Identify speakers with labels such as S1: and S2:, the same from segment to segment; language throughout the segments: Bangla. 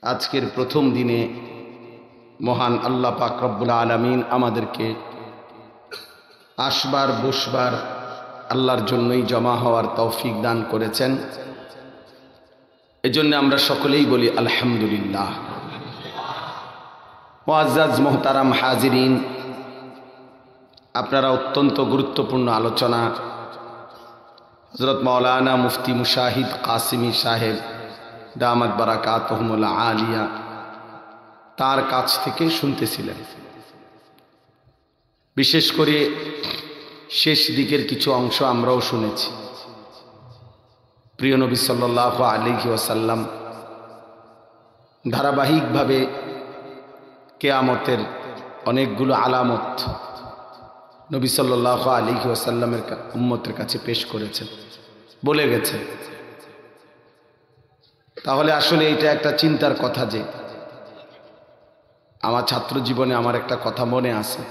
S1: আজকের প্রথম দিনে মহান আল্লাহ পাক রব্বুল আলামিন আমাদেরকে আসবার বসবার আল্লাহর জন্যই জমা হওয়ার তৌফিক দান করেছেন। এজন্য আমরা সকলেই বলি আলহামদুলিল্লাহ। মুআজ্জাজ মোহতারাম হাজিরিন, আপনারা অত্যন্ত গুরুত্বপূর্ণ আলোচনা হযরত মাওলানা মুফতি মুশাহিদ কাসিমি সাহেব দামাত বারাকাতুহুমুল আলিয়া তার কাছ থেকে শুনতেছিলেন। বিশেষ করে শেষ দিকের কিছু অংশ আমরাও শুনেছি। প্রিয় নবী সাল্লাল্লাহু আলাইহি ওয়াসাল্লাম ধারাবাহিকভাবে কিয়ামতের অনেকগুলো আলামত নবী সাল্লাল্লাহু আলাইহি ওয়াসাল্লামের উম্মতের কাছে পেশ করেছেন, বলে গেছেন। তাহলে আসলে এটা একটা চিন্তার কথা যে আমার ছাত্র জীবনে আমার একটা কথা মনে আছে।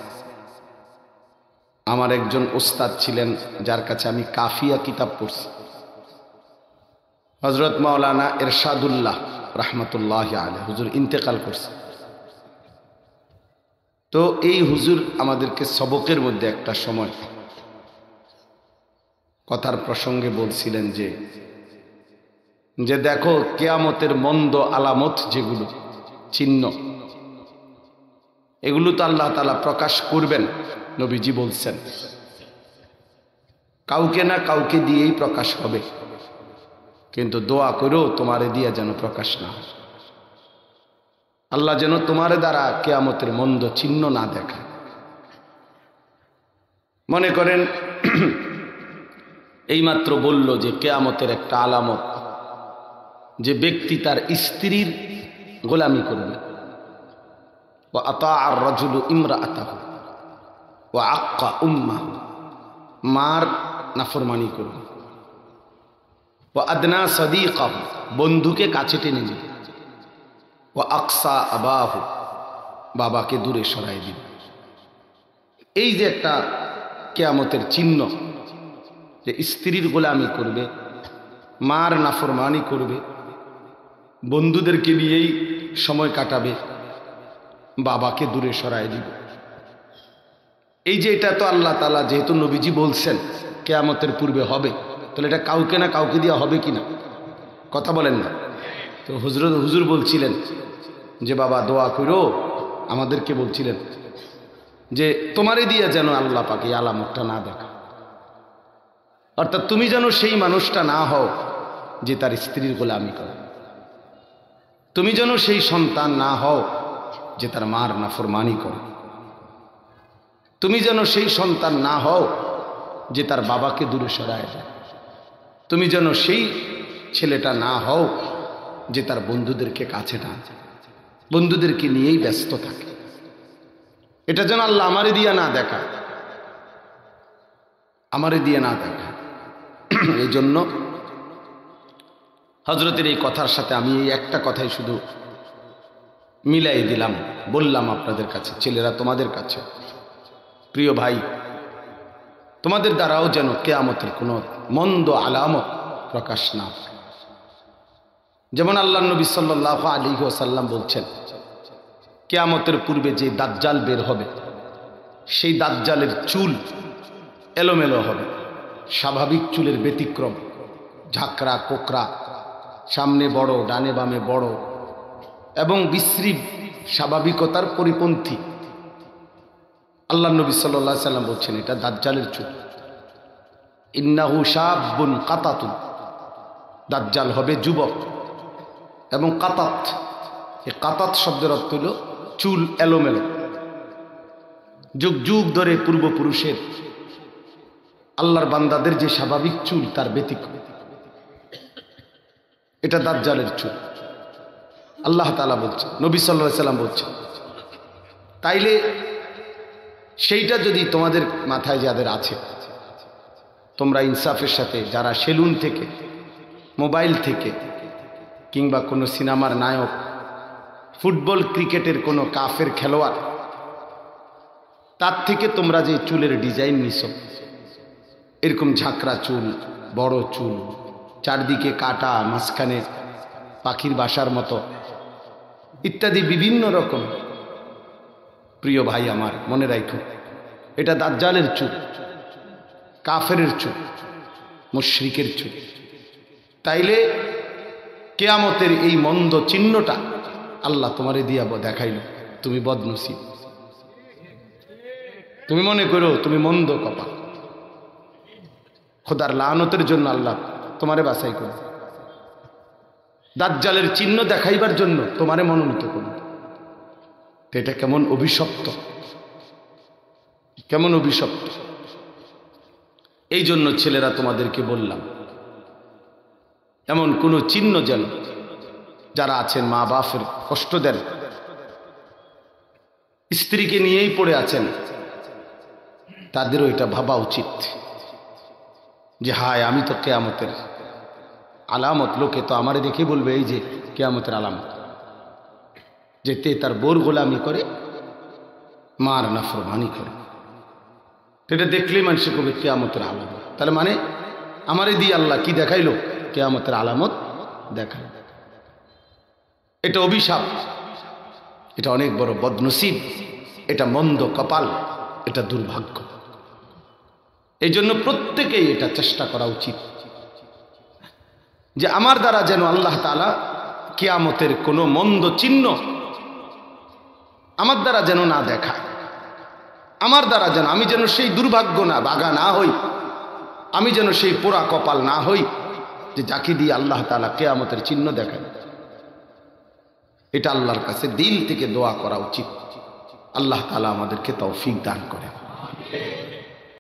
S1: আমার একজন ওস্তাদ ছিলেন যার কাছে আমি কাফিয়া কিতাব পড়ছি, হযরত মাওলানা এরশাদুল্লাহ রাহমাতুল্লাহি আলাইহি হুজুর ইন্তেকাল করছে। তো এই হুজুর আমাদেরকে সবকের মধ্যে একটা সময় কথার প্রসঙ্গে বলছিলেন যে দেখো কিয়ামতের মন্দ আলামত যেগুলো চিহ্ন, এগুলো তো আল্লাহ তাআলা প্রকাশ করবেন। নবীজি বলছেন কাউকে না কাউকে দিয়েই প্রকাশ হবে, কিন্তু দোয়া করো তোমারে দিয়ে যেন প্রকাশ না হয়। আল্লাহ যেন তোমার দ্বারা কিয়ামতের মন্দ চিহ্ন না দেখায়। মনে করেন এইমাত্র বলল যে কিয়ামতের একটা আলামত যে ব্যক্তি তার স্ত্রীর গোলামি করবে, ওয়া আতাআর রাজুলু ইমরাআতাহু ওয়া আক্কা উম্মাহু, মার নাফরমানি করবে, ওয়া আদনা সাদীকাহু, বন্ধুকে কাছে টেনে নেবে, ওয়া আকসা আবাহু, বাবাকে দূরে সরাই দিবে। এই যে একটা কিয়ামতের চিহ্ন যে স্ত্রীর গোলামি করবে, মার নাফরমানি করবে, বন্ধুদেরকে নিয়েই সময় কাটাবে, বাবাকে দূরে সরাই দিবে। এই যে এটা তো আল্লাহ তাআলা যেহেতু নবীজি বলছেন কিয়ামতের পূর্বে হবে, তাহলে এটা কাউকে না কাউকে দেওয়া হবে কিনা? কথা বলেন না? তো হুজুর বলছিলেন যে বাবা দোয়া করো, আমাদেরকে বলছিলেন যে তোমারে দিয়ে যেন আল্লাহ পাক এই আলামতটা না দেখা, অর্থাৎ তুমি যেন সেই মানুষটা না হও যে তার স্ত্রীর গোলামি করে, তুমি যেন সেই সন্তান না হও যে তার মার নাফরমানি করে, তুমি যেন সেই সন্তান না হও যে তার বাবাকে দূরে সরায় দেয়, তুমি যেন সেই ছেলেটা না হও যে তার বন্ধুদেরকে কাছে টানে, বন্ধুদেরকে নিয়েই ব্যস্ত থাকে। এটা যেন আল্লাহ আমারে দিয়ে না দেখা, আমারে দিয়ে না দেখা। এই জন্য হজরতের এই কথার সাথে আমি এই একটা কথাই শুধু মিলাই দিলাম, বললাম আপনাদের কাছে, ছেলেরা তোমাদের কাছে, প্রিয় ভাই, তোমাদের দ্বারাও যেন কিয়ামতের কোনো মন্দ আলামত প্রকাশ না হয়। যেমন আল্লাহ নবী সাল্লাল্লাহু আলাইহি ওয়াসাল্লাম বলছেন কিয়ামতের পূর্বে যে দাজ্জাল বের হবে, সেই দাজ্জালের চুল এলোমেলো হবে, স্বাভাবিক চুলের ব্যতিক্রম, ঝাঁকড়া কোকড়া, সামনে বড় ডানে বামে বড় এবং বিশ্রী স্বাভাবিকতার পরিপন্থী। আল্লাহ নবী সাল্লাল্লাহু আলাইহি ওয়াসাল্লাম বলছেন এটা দাজ্জালের চুল। ইন্নাহু শাবুন কাতাতুন, দাজ্জাল হবে যুবক। এবং কাতাত, এই কাতাত শব্দের অর্থ হল চুল এলোমেলো। যুগ যুগ ধরে পূর্বপুরুষের আল্লাহর বান্দাদের যে স্বাভাবিক চুল তার ব্যতিক্রম, এটা দাজ্জালের চুল। আল্লাহ তাআলা বলছেন, নবী সাল্লাল্লাহু আলাইহি ওয়াসাল্লাম বলছেন। তাইলে সেইটা যদি তোমাদের মাথায় যাদের আছে, তোমরা ইনসাফের সাথে, যারা সেলুন থেকে, মোবাইল থেকে, কিংবা কোনো সিনেমার নায়ক, ফুটবল ক্রিকেটের কোনো কাফের খেলোয়াড়, তার থেকে তোমরা যে চুলের ডিজাইন নিছ, এরকম ঝাঁকড়া চুল, বড় চুল, চারদিকে কাটা, মাঝখানে পাখির বাসার মতো, ইত্যাদি বিভিন্ন রকম। প্রিয় ভাই আমার, মনে রাখো, এটা দাজ্জালের চুপ, কাফেরের চুপ, মুশরিকের চুপ। তাইলে কিয়ামতের এই মন্দ চিহ্নটা আল্লাহ তোমারে দিয়া দেখাইল, তুমি বদনসিব, তুমি মনে করো তুমি মন্দ কপাল, খোদার লানতের জন্য আল্লাহ তোমারে বাছাই করো, দাজ্জালের চিহ্ন দেখাইবার জন্য তোমারে মনোনীত করো। তো এটা কেমন অভিশপ্ত, কেমন অভিশপ্ত। এই জন্য ছেলেরা তোমাদেরকে বললাম, এমন কোন চিহ্ন যেন যারা আছেন মা বাপের কষ্ট দেন, স্ত্রীকে নিয়েই পড়ে আছেন, তাদেরও এটা ভাবা উচিত যে হায় আমি তো কিয়ামতের আলামত, লোকে তো আমারে দেখে বলবে এই যে কিয়ামতের আলামত, যেতে তার বোর গোলামি করে, মার নাফরমানি করে। এটা দেখলেই মানুষ কবে কিয়ামতের আলামত। তাহলে মানে আমারে দিয়ে আল্লাহ কি দেখাইলো? কিয়ামতের আলামত দেখাই। এটা অভিশাপ, এটা অনেক বড় বদনসিব, এটা মন্দ কপাল, এটা দুর্ভাগ্য। এই জন্য প্রত্যেকেই এটা চেষ্টা করা উচিত যে আমার দ্বারা যেন আল্লাহ তাআলা কিয়ামতের কোনো মন্দ চিহ্ন আমার দ্বারা যেন না দেখায়, আমার দ্বারা যেন আমি যেন সেই দুর্ভাগ্য না বাগা না হই, আমি যেন সেই পোড়া কপাল না হই যে যাকে দিয়ে আল্লাহ তাআলা কিয়ামতের চিহ্ন দেখায়। এটা আল্লাহর কাছে দিল থেকে দোয়া করা উচিত। আল্লাহ তাআলা আমাদেরকে তৌফিক দান করেন।